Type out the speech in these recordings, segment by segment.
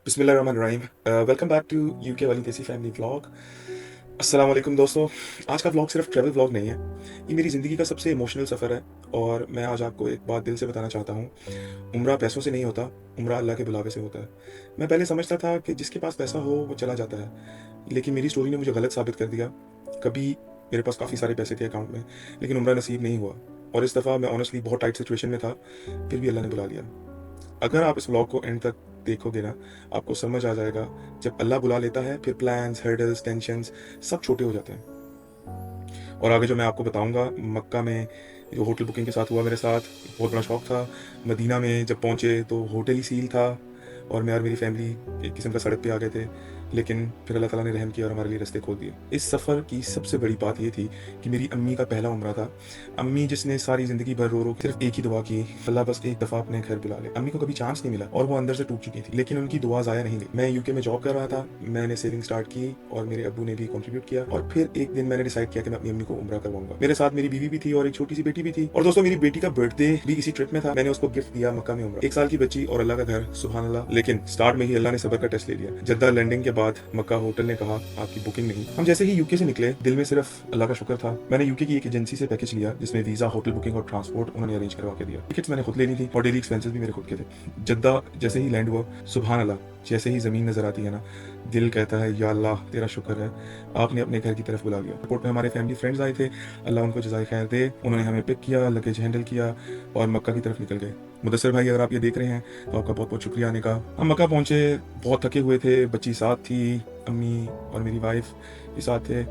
बिस्मिल्लाहिर्रहमानिर्रहीम। Welcome back to UK वाली देसी फैमिली व्लॉग। अस्सलाम वालेकुम दोस्तों। आज का व्लॉग सिर्फ ट्रैवल व्लॉग नहीं है, ये मेरी ज़िंदगी का सबसे इमोशनल सफ़र है। और मैं आज आपको एक बात दिल से बताना चाहता हूँ। उम्रा पैसों से नहीं होता, उम्रा अल्लाह के बुलावे से होता है। मैं पहले समझता था कि जिसके पास पैसा हो वो चला जाता है, लेकिन मेरी स्टोरी ने मुझे गलत साबित कर दिया। कभी मेरे पास काफ़ी सारे पैसे थे अकाउंट में, लेकिन उम्रा नसीब नहीं हुआ। और इस दफ़ा मैं ऑनेस्टली बहुत टाइट सिचुएशन में था, फिर भी अल्लाह ने बुला लिया। अगर आप इस व्लॉग को एंड तक देखोगे ना, आपको समझ आ जाएगा, जब अल्लाह बुला लेता है फिर प्लान्स, हर्डल्स, टेंशन्स सब छोटे हो जाते हैं। और आगे जो मैं आपको बताऊंगा, मक्का में जो होटल बुकिंग के साथ हुआ मेरे साथ, बहुत बड़ा शौक था। मदीना में जब पहुंचे तो होटल ही सील था, और मैं और मेरी फैमिली एक किस्म का सड़क पे आ गए थे। लेकिन फिर अल्लाह ताला ने रहम किया और हमारे लिए रास्ते खोल दिए। इस सफ़र की सबसे बड़ी बात ये थी कि मेरी अम्मी का पहला उम्रा था। अम्मी जिसने सारी ज़िंदगी भर रो रो सिर्फ एक ही दुआ की, अल्लाह बस एक दफ़ा अपने घर बुला ले। अम्मी को कभी चांस नहीं मिला और वो अंदर से टूट चुकी थी, लेकिन उनकी दुआ ज़ाया नहीं गई। मैं यूके में जॉब कर रहा था, मैंने सेविंग स्टार्ट की और मेरे अब्बू ने भी कंट्रीब्यूट किया। और फिर एक दिन मैंने डिसाइड किया कि मैं अपनी अम्मी को उम्रा करवाऊंगा। मेरे साथ मेरी बीवी भी थी और एक छोटी सी बेटी भी थी। और दोस्तों, मेरी बेटी का बर्थडे भी इसी ट्रिप में था। मैंने उसको गिफ्ट दिया मक्का में उम्रा। 1 साल की बच्ची और अल्लाह का घर, सुभान अल्लाह। लेकिन स्टार्ट में ही अल्लाह ने सब्र का टेस्ट ले लिया। जद्दा लैंडिंग के बाद मक्का होटल ने कहा आपकी बुकिंग नहीं। हम जैसे ही यूके से निकले, दिल में सिर्फ अल्लाह का शुक्र था। मैंने यूके की एक एजेंसी से पैकेज लिया जिसमें वीजा, होटल बुकिंग और ट्रांसपोर्ट उन्होंने अरेंज करवा के दिया। टिकट्स मैंने खुद लेनी थी और डेली एक्सपेंसेस भी मेरे खुद के थे। जद्दा जैसे ही लैंड हुआ, सुभान अल्लाह, जैसे ही ज़मीन नज़र आती है ना, दिल कहता है या अल्लाह तेरा शुक्र है, आपने अपने घर की तरफ बुला लिया। एयरपोर्ट में हमारे फैमिली फ्रेंड्स आए थे, अल्लाह उनको जज़ाए खैर दे। उन्होंने हमें पिक किया, लगेज हैंडल किया और मक्का की तरफ निकल गए। मुदस्सिर भाई, अगर आप ये देख रहे हैं तो आपका बहुत बहुत शुक्रिया आने का। हम मक्का पहुंचे, बहुत थके हुए थे, बच्ची साथ थी, अम्मी और मेरी वाइफ भी साथ थे।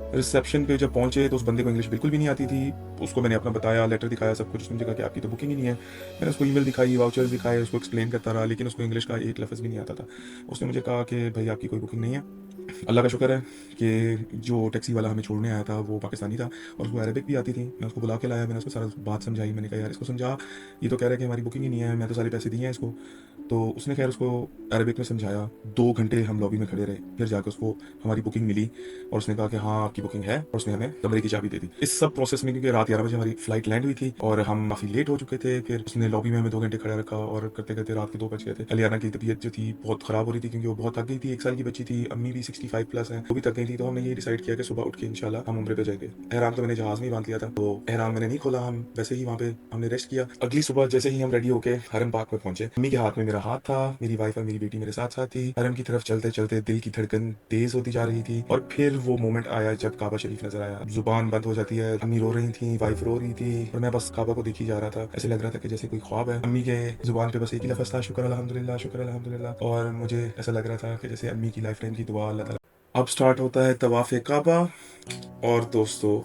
रिसेप्शन पे जब पहुंचे तो उस बंदे को इंग्लिश बिल्कुल भी नहीं आती थी। उसको मैंने अपना बताया, लेटर दिखाया, सब कुछ। उसने मुझे कहा कि आपकी तो बुकिंग ही नहीं है। मैंने उसको ईमेल दिखाई, वाउचर्स दिखाए, उसको एक्सप्लेन करता रहा, लेकिन उसको इंग्लिश का एक लफ्ज़ भी नहीं आता था। उसने मुझे कहा कि भाई आपकी कोई बुकिंग नहीं है। अल्लाह का शुक्र है कि जो टैक्सी वाला हमें छोड़ने आया था वो पाकिस्तानी था और उसको अरबिक भी आती थी। मैं उसको बुला के लाया, मैंने उसको सारा बात समझाई। मैंने कहा यार इसको समझा, ये तो कह रहा है कि हमारी बुकिंग ही नहीं है, मैं तो सारे पैसे दिए हैं इसको। तो उसने खैर उसको अरबिक में समझाया। 2 घंटे हम लॉबी में खड़े रहे, फिर जाकर उसको हमारी बुकिंग मिली और उसने कहा कि हाँ आपकी बुकिंग है, और उसने हमें कमरे की चाबी दे दी। इस सब प्रोसेस में, क्योंकि रात 11 बजे हमारी फ्लाइट लैंड हुई थी और हम काफ़ी लेट हो चुके थे, फिर उसने लॉबी में हमें 2 घंटे खड़ा रखा और करते करते रात के 2 बज गए थे। अलियाना की तबीयत जो थी बहुत ख़राब हो रही थी, क्योंकि वो बहुत थक गई थी। 1 साल की बच्ची थी, अम्मी भी 65 प्लस है, वो भी थक गई थी। तो हमने ये डिसाइड किया कि सुबह उठ के इंशाल्लाह हम उम्रे पे जाएंगे। एहराम तो मैंने जहाज में ही बांध लिया था, तो एहराम मैंने नहीं खोला, हम वैसे ही वहाँ पे हमने रेस्ट किया। अगली सुबह जैसे ही हम रेडी होके हरम पार्क में पहुंचे, अम्मी के हाथ में मेरा हाथ था, मेरी वाइफ और मेरी बेटी मेरे साथ साथ थी। हरम की तरफ चलते चलते दिल की धड़कन तेज होती जा रही थी। और फिर वो मोमेंट आया जब काबा शरीफ नजर आया। जुबान बंद हो जाती है। अम्मी रो रही थी, वाइफ रो रही थी, और मैं बस काबा को देखी जा रहा था। ऐसे लग रहा था कि जैसे कोई ख्वाब है। अम्मी के जुबान पे बस एक ही लफ्ज़ था, शुक्र अल्हम्दुलिल्लाह, शुक्र अल्हम्दुलिल्लाह। और मुझे ऐसा लग रहा था कि जैसे अम्मी की लाइफ टाइम की दुआ अल्लाह ताला। अब स्टार्ट होता है तवाफ़ काबा। और दोस्तों,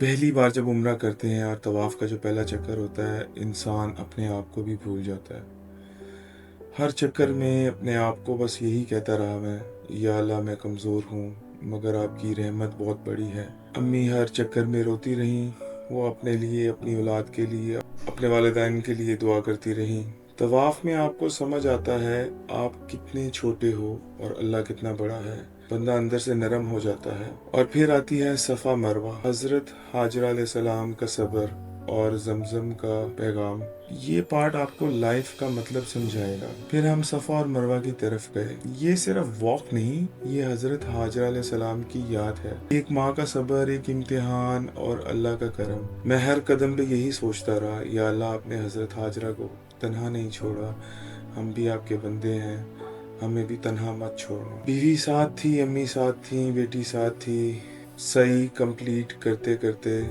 पहली बार जब उम्रा करते हैं और तवाफ़ का जो पहला चक्कर होता है, इंसान अपने आप को भी भूल जाता है। हर चक्कर में अपने आप को बस यही कहता रहा मैं, या अल्लाह मैं कमज़ोर हूँ, मगर आपकी रहमत बहुत बड़ी है। अम्मी हर चक्कर में रोती रहीं, वो अपने लिए, अपनी औलाद के लिए, अपने वालिदैन के लिए दुआ करती रहीं। तवाफ़ में आपको समझ आता है आप कितने छोटे हो और अल्लाह कितना बड़ा है। बंदा अंदर से नरम हो जाता है। और फिर आती है सफ़ा मरवा, हज़रत हाजरा अलैहिस्सलाम का सब्र और जमजम का पैगाम। ये पार्ट आपको लाइफ का मतलब समझाएगा। फिर हम सफ़ा और मरवा की तरफ गए। ये सिर्फ वॉक नहीं, ये हज़रत हाजरा अलैहिस्सलाम की याद है। एक माँ का सब्र, एक इम्तिहान और अल्लाह का करम। मैं हर कदम पे यही सोचता रहा, या अल्लाह आपने हज़रत हाजरा को तन्हा नहीं छोड़ा, हम भी आपके बंदे हैं, हमें भी तन्हा मत छोड़ना। बीवी साथ थी, अम्मी साथ थी, बेटी साथ थी। सही कंप्लीट करते करते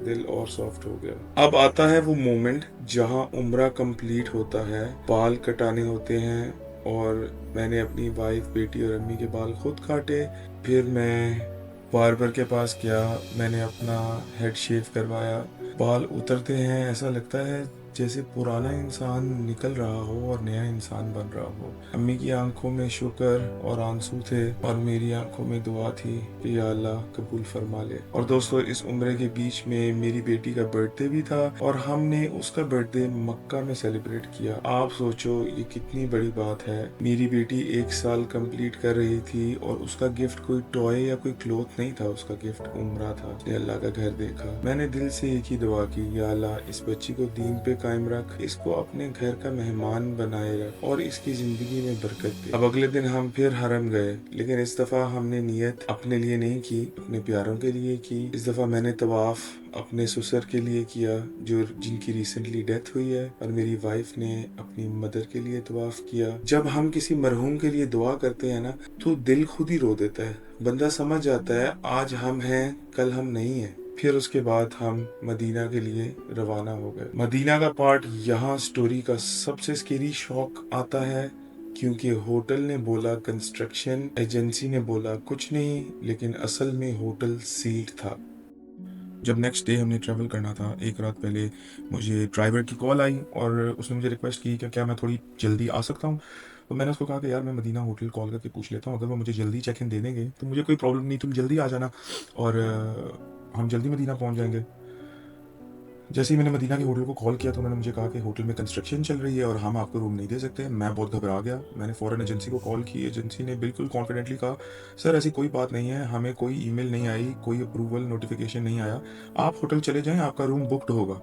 दिल और सॉफ्ट हो गया। अब आता है वो मोमेंट जहां उम्रा कंप्लीट होता है, बाल कटाने होते हैं, और मैंने अपनी वाइफ, बेटी और अम्मी के बाल खुद काटे। फिर मैं बार्बर के पास गया, मैंने अपना हेड शेव करवाया। बाल उतरते हैं, ऐसा लगता है जैसे पुराना इंसान निकल रहा हो और नया इंसान बन रहा हो। अम्मी की आंखों में शुक्र और आंसू थे, और मेरी आंखों में दुआ थी कि या अल्लाह कबूल फरमा ले। और दोस्तों, इस उम्र के बीच में मेरी बेटी का बर्थडे भी था, और हमने उसका बर्थडे मक्का में सेलिब्रेट किया। आप सोचो ये कितनी बड़ी बात है। मेरी बेटी 1 साल कंप्लीट कर रही थी और उसका गिफ्ट कोई टॉय या कोई क्लोथ नहीं था, उसका गिफ्ट उम्रा था। उसने अल्लाह का घर देखा। मैंने दिल से एक ही दुआ की, या अल्लाह इस बच्ची को दीन पे कायम रख, इसको अपने घर का मेहमान बनाए रख और इसकी ज़िंदगी में बरकत दे। अब अगले दिन हम फिर हरम गए, लेकिन इस दफ़ा हमने नियत अपने लिए नहीं की, अपने प्यारों के लिए की। इस दफ़ा मैंने तवाफ़ अपने ससुर के लिए किया जो जिनकी रिसेंटली डेथ हुई है, और मेरी वाइफ ने अपनी मदर के लिए तवाफ़ किया। जब हम किसी मरहूम के लिए दुआ करते हैं ना, तो दिल खुद ही रो देता है। बंदा समझ जाता है आज हम हैं, कल हम नहीं हैं। फिर उसके बाद हम मदीना के लिए रवाना हो गए। मदीना का पार्ट यहाँ स्टोरी का सबसे स्केरी शौक आता है, क्योंकि होटल ने बोला कंस्ट्रक्शन, एजेंसी ने बोला कुछ नहीं, लेकिन असल में होटल सील्ड था। जब नेक्स्ट डे हमने ट्रैवल करना था, एक रात पहले मुझे ड्राइवर की कॉल आई और उसने मुझे रिक्वेस्ट की कि क्या मैं थोड़ी जल्दी आ सकता हूँ। तो मैंने उसको कहा कि यार मैं मदीना होटल कॉल करके पूछ लेता हूँ, अगर वो मुझे जल्दी चेक इन दे देंगे तो मुझे कोई प्रॉब्लम नहीं, तुम जल्दी आ जाना और हम जल्दी मदीना पहुँच जाएंगे। जैसे ही मैंने मदीना के होटल को कॉल किया तो उन्होंने मुझे कहा कि होटल में कंस्ट्रक्शन चल रही है और हम आपको रूम नहीं दे सकते। मैं बहुत घबरा गया। मैंने फ़ौरन एजेंसी को कॉल की। एजेंसी ने बिल्कुल कॉन्फिडेंटली कहा, सर ऐसी कोई बात नहीं है, हमें कोई ईमेल नहीं आई, कोई अप्रूवल नोटिफिकेशन नहीं आया, आप होटल चले जाएं, आपका रूम बुकड होगा।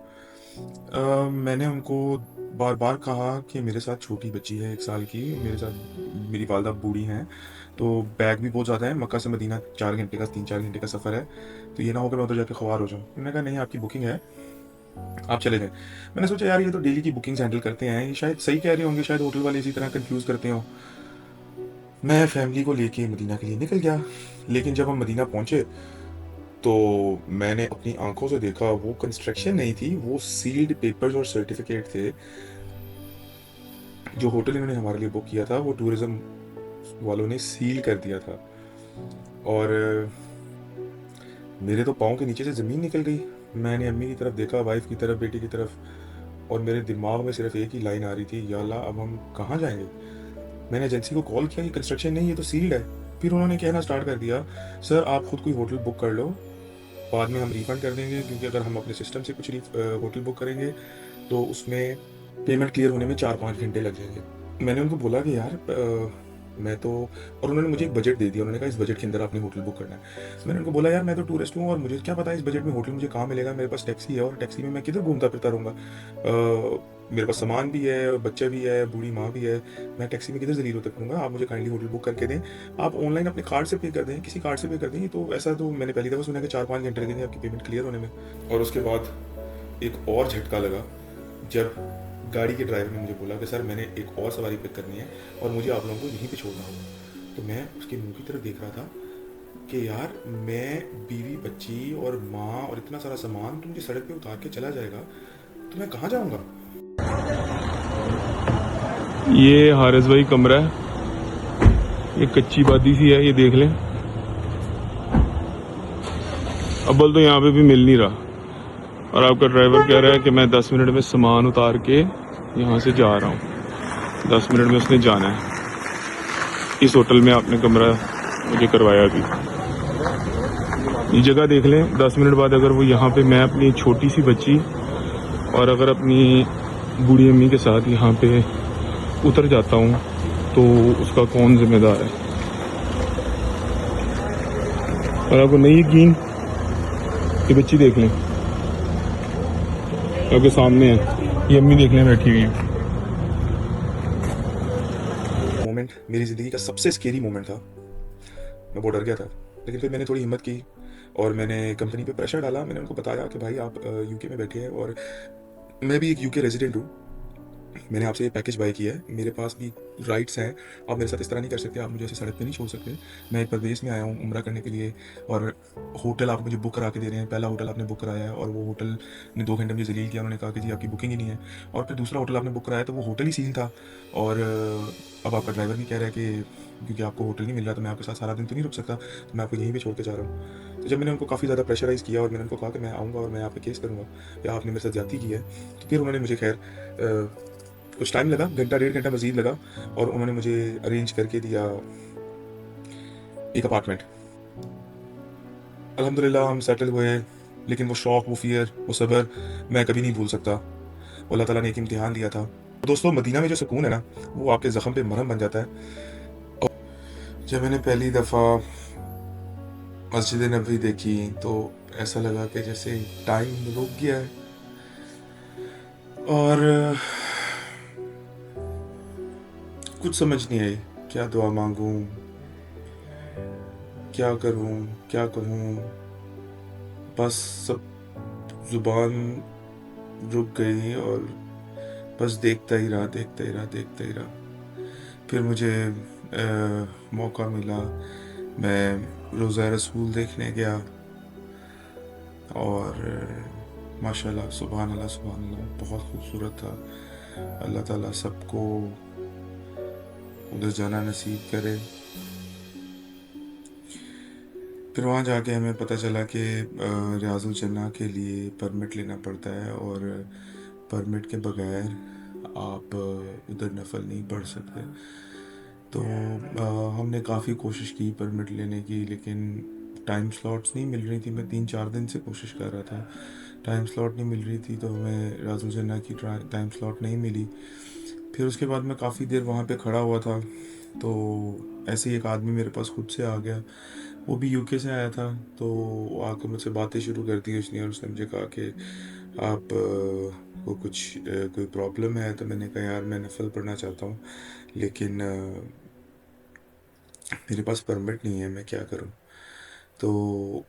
मैंने उनको बार बार कहा कि मेरे साथ छोटी बच्ची है 1 साल की, मेरे साथ मेरी वालदा बूढ़ी हैं, तो बैग भी बहुत ज़्यादा है, मक्का से मदीना 4 घंटे का 3-4 घंटे का सफ़र है, तो ये ना हो कि मैं उधर जाके ख्वार हो जाऊँ। उन्होंने कहा नहीं, आपकी बुकिंग है, आप चले जाएं। मैंने सोचा यार ये तो डेली की बुकिंग्स हैंडल करते हैं, ये शायद सही कह रहे होंगे, शायद होटल वाले इसी तरह कंफ्यूज करते हो। मैं फैमिली को लेके मदीना के लिए निकल गया। लेकिन जब हम मदीना पहुंचे तो मैंने अपनी आंखों से देखा, वो कंस्ट्रक्शन नहीं थी, वो सील्ड पेपर्स और सर्टिफिकेट थे। जो होटल इन्होंने हमारे लिए बुक किया था वो टूरिज्म वालों ने सील कर दिया था। और मेरे तो पाँव के नीचे से ज़मीन निकल गई। मैंने अम्मी की तरफ देखा, वाइफ की तरफ, बेटी की तरफ, और मेरे दिमाग में सिर्फ एक ही लाइन आ रही थी, या अल्लाह अब हम कहाँ जाएंगे। मैंने एजेंसी को कॉल किया कि कंस्ट्रक्शन नहीं, ये तो सील्ड है। फिर उन्होंने कहना स्टार्ट कर दिया, सर आप खुद कोई होटल बुक कर लो, बाद में हम रिफ़ंड कर देंगे, क्योंकि अगर हम अपने सिस्टम से कुछ होटल बुक करेंगे तो उसमें पेमेंट क्लियर होने में 4-5 घंटे लग जाएंगे। मैंने उनको बोला कि यार मैं तो, और उन्होंने मुझे एक बजट दे दिया, उन्होंने कहा इस बजट के अंदर आपने होटल बुक करना है। मैंने उनको बोला यार मैं तो टूरिस्ट हूँ और मुझे क्या पता है इस बजट में होटल मुझे कहाँ मिलेगा, मेरे पास टैक्सी है और टैक्सी में मैं किधर घूमता फिरता रहूँगा, मेरे पास सामान भी है, बच्चा भी है, बूढ़ी माँ भी है, मैं टैक्सी में किधर जलील होता करूँगा, आप मुझे काइंडली होटल बुक करके दें, आप ऑनलाइन अपने कार्ड से पे कर दें, किसी कार्ड से पे कर दें। तो ऐसा तो मैंने पहली दफ़ा सुना कि 4-5 घंटे लगेंगे आपकी पेमेंट क्लियर होने में। और उसके बाद एक और झटका लगा जब गाड़ी के ड्राइवर ने मुझे बोला कि सर मैंने एक और सवारी पिक करनी है और मुझे आप लोगों को यहीं पे छोड़ना होगा। तो मैं उसके मुंह की तरफ देख रहा था कि यार मैं, बीवी, बच्ची और माँ और इतना सारा सामान तो मुझे सड़क पे उतार के चला जाएगा, तो मैं कहाँ जाऊँगा। ये हारिस भाई कमरा है, ये कच्ची बादी सी है, ये देख लें। अब्बल तो यहाँ पे भी मिल नहीं रहा, और आपका ड्राइवर कह रहा है कि मैं 10 मिनट में सामान उतार के यहाँ से जा रहा हूँ। 10 मिनट में उसने जाना है। इस होटल में आपने कमरा मुझे करवाया अभी। ये जगह देख लें, 10 मिनट बाद अगर वो यहाँ पे, मैं अपनी छोटी सी बच्ची और अगर अपनी बूढ़ी अम्मी के साथ यहाँ पे उतर जाता हूँ तो उसका कौन जिम्मेदार है। और आपको नहीं यकीन, ये बच्ची देख लें, आपके सामने है, ये अम्मी देख लें बैठी हुई है। मोमेंट मेरी ज़िंदगी का सबसे स्केरी मोमेंट था। मैं बहुत डर गया था, लेकिन फिर मैंने थोड़ी हिम्मत की और मैंने कंपनी पे प्रेशर डाला। मैंने उनको बताया कि भाई आप यूके में बैठे हैं और मैं भी एक यूके रेजिडेंट हूँ, मैंने आपसे ये पैकेज बाय किया है, मेरे पास भी राइट्स हैं, आप मेरे साथ इस तरह नहीं कर सकते, आप मुझे ऐसे सड़क पे नहीं छोड़ सकते। मैं एक परदेश में आया हूँ उम्रा करने के लिए, और होटल आप मुझे बुक करा के दे रहे हैं। पहला होटल आपने बुक कराया है और वो होटल ने 2 घंटे मुझे जलील किया, उन्होंने कहा कि जी आपकी बुकिंग ही नहीं है। और फिर दूसरा होटल आपने बुक कराया तो वो होटल ही सील था, और अब आपका ड्राइवर भी कह रहा है कि क्योंकि आपको होटल नहीं मिल रहा तो मैं आपके साथ सारा दिन तो नहीं रुक सकता, तो मैं आपको यहीं पे छोड़ के जा रहा हूँ। तो जब मैंने उनको काफ़ी ज़्यादा प्रेशराइज़ किया और मैंने उनको कहा कि मैं आऊँगा और मैं आप पे केस करूँगा या आपने मेरे साथ ज्यादती की है, तो फिर उन्होंने मुझे खैर कुछ टाइम लगा, घंटा 1.5 घंटा मज़ीद लगा, और उन्होंने मुझे अरेंज करके दिया एक अपार्टमेंट। अल्हम्दुलिल्लाह हम सेटल हुए, लेकिन वो शौक़, वो फ़ियर, वो सब्र मैं कभी नहीं भूल सकता। वो अल्लाह ताला ने एक इम्तिहान दिया था। दोस्तों मदीना में जो सुकून है ना, वो आपके ज़ख्म पे मरहम बन जाता है। और जब मैंने पहली दफ़ा मस्जिद नबवी देखी तो ऐसा लगा कि जैसे टाइम रुक गया है। और कुछ समझ नहीं आई, क्या दुआ मांगूं, क्या करूं, क्या कहूं। बस सब जुबान रुक गई और बस देखता ही रहा, देखता ही रहा, देखता ही रहा। फिर मुझे मौका मिला, मैं रोज़ा रसूल देखने गया और माशाल्लाह, सुभान अल्लाह, सुभान अल्लाह, बहुत खूबसूरत था। अल्लाह ताला सबको उधर जाना नसीब करे। फिर वहाँ जाके हमें पता चला कि रियाजुल जन्ना के लिए परमिट लेना पड़ता है और परमिट के बगैर आप उधर नफल नहीं पढ़ सकते। तो हमने काफ़ी कोशिश की परमिट लेने की, लेकिन टाइम स्लॉट्स नहीं मिल रही थी। मैं 3-4 दिन से कोशिश कर रहा था, टाइम स्लॉट नहीं मिल रही थी, तो हमें रियाजुल जन्ना की टाइम स्लॉट नहीं मिली। फिर उसके बाद मैं काफ़ी देर वहाँ पे खड़ा हुआ था, तो ऐसे ही एक आदमी मेरे पास खुद से आ गया। वो भी यूके से आया था, तो वो आकर मुझसे बातें शुरू कर दी उसने, और उसने मुझे कहा कि आप को कुछ कोई प्रॉब्लम है। तो मैंने कहा यार, मैं नफल पढ़ना चाहता हूँ, लेकिन मेरे पास परमिट नहीं है, मैं क्या करूँ। तो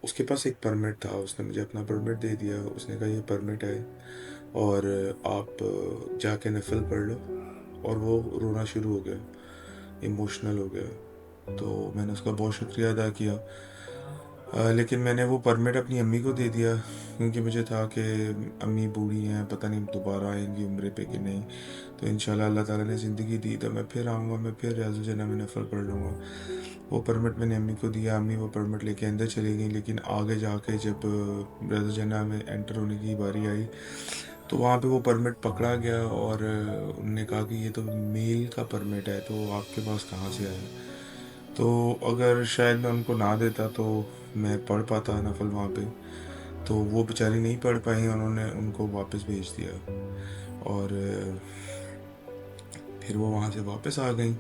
उसके पास एक परमिट था, उसने मुझे अपना परमिट दे दिया। उसने कहा ये परमिट है और आप जाके नफल पढ़ लो। और वो रोना शुरू हो गया, इमोशनल हो गया। तो मैंने उसका बहुत शुक्रिया अदा किया। लेकिन मैंने वो परमिट अपनी अम्मी को दे दिया, क्योंकि मुझे था कि अम्मी बूढ़ी हैं, पता नहीं दोबारा आएंगी उम्र पे कि नहीं। तो इंशाल्लाह अल्लाह ताला ने ज़िंदगी दी तो मैं फिर आऊँगा, मैं फिर रियाजुल जन्ना में नफल पढ़ लूँगा। वो परमिट मैंने अम्मी को दिया, अम्मी वो परमिट लेके अंदर चली गई। लेकिन आगे जाके जब रियाजुल जन्ना में एंटर होने की बारी आई, तो वहाँ पे वो परमिट पकड़ा गया और उन्होंने कहा कि ये तो मेल का परमिट है, तो आपके पास कहाँ से आया। तो अगर शायद मैं उनको ना देता तो मैं पढ़ पाता नफल वहाँ पे। तो वो बेचारी नहीं पढ़ पाई, उन्होंने उनको वापस भेज दिया और फिर वो वहाँ से वापस आ गई।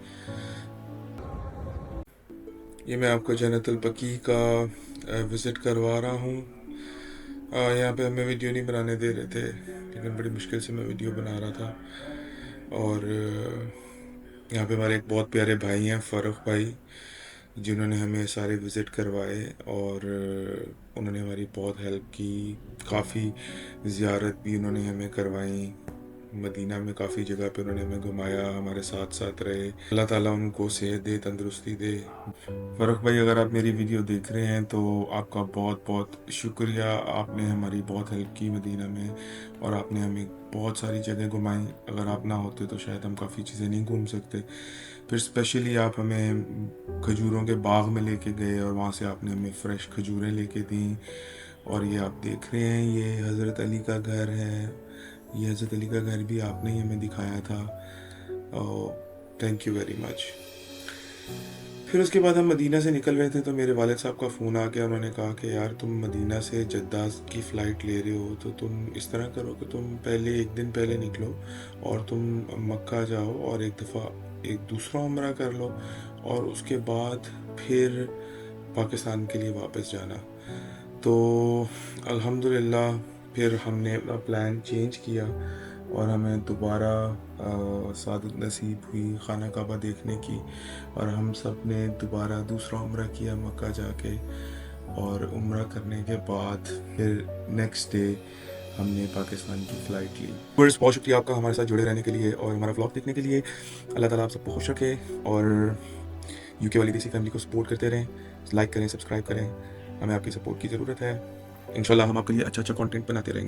ये मैं आपको जन्नतुल बकी का विज़िट करवा रहा हूँ। यहाँ पे हमें वीडियो नहीं बनाने दे रहे थे, लेकिन बड़ी मुश्किल से मैं वीडियो बना रहा था। और यहाँ पे हमारे एक बहुत प्यारे भाई हैं, फ़ारूक भाई, जिन्होंने हमें सारे विज़िट करवाए और उन्होंने हमारी बहुत हेल्प की। काफ़ी ज़ियारत भी उन्होंने हमें करवाई। मदीना में काफ़ी जगह पे उन्होंने हमें घुमाया, हमारे साथ साथ रहे। अल्लाह ताला उनको सेहत दे, तंदुरुस्ती दे। फ़ारूक भाई, अगर आप मेरी वीडियो देख रहे हैं तो आपका बहुत बहुत शुक्रिया। आपने हमारी बहुत हेल्प की मदीना में और आपने हमें बहुत सारी जगह घुमाई। अगर आप ना होते तो शायद हम काफ़ी चीज़ें नहीं घूम सकते। फिर स्पेशली आप हमें खजूरों के बाग में लेके गए और वहाँ से आपने हमें फ़्रेश खजूरें लेके दी। और ये आप देख रहे हैं, ये हज़रत अली का घर है। ये हज़रत अली का घर भी आपने ही हमें दिखाया था। Thank you very much. फिर उसके बाद हम मदीना से निकल रहे थे, तो मेरे वालिद साहब का फ़ोन आ गया। उन्होंने कहा कि यार, तुम मदीना से जद्दा की फ़्लाइट ले रहे हो, तो तुम इस तरह करो कि तुम पहले एक दिन पहले निकलो और तुम मक्का जाओ और एक दफ़ा एक दूसरा उम्रा कर लो और उसके बाद फिर पाकिस्तान के लिए वापस जाना। तो अल्हम्दुलिल्लाह फिर हमने अपना प्लान चेंज किया और हमें दोबारा सादत नसीब हुई खाना काबा देखने की। और हम सब ने दोबारा दूसरा उम्रा किया मक्का जाके। और उम्रा करने के बाद फिर नेक्स्ट डे हमने पाकिस्तान की फ़्लाइट ली। व्यूअर्स, बहुत शुक्रिया आपका हमारे साथ जुड़े रहने के लिए और हमारा व्लॉग देखने के लिए। अल्लाह ताला आप सबको खुश रखे और यूके वाली देसी फैमिली को सपोर्ट करते रहें। लाइक करें, सब्सक्राइब करें, हमें आपकी सपोर्ट की ज़रूरत है। इंशाल्लाह हम आपके लिए अच्छा अच्छा कंटेंट बनाते रहेंगे।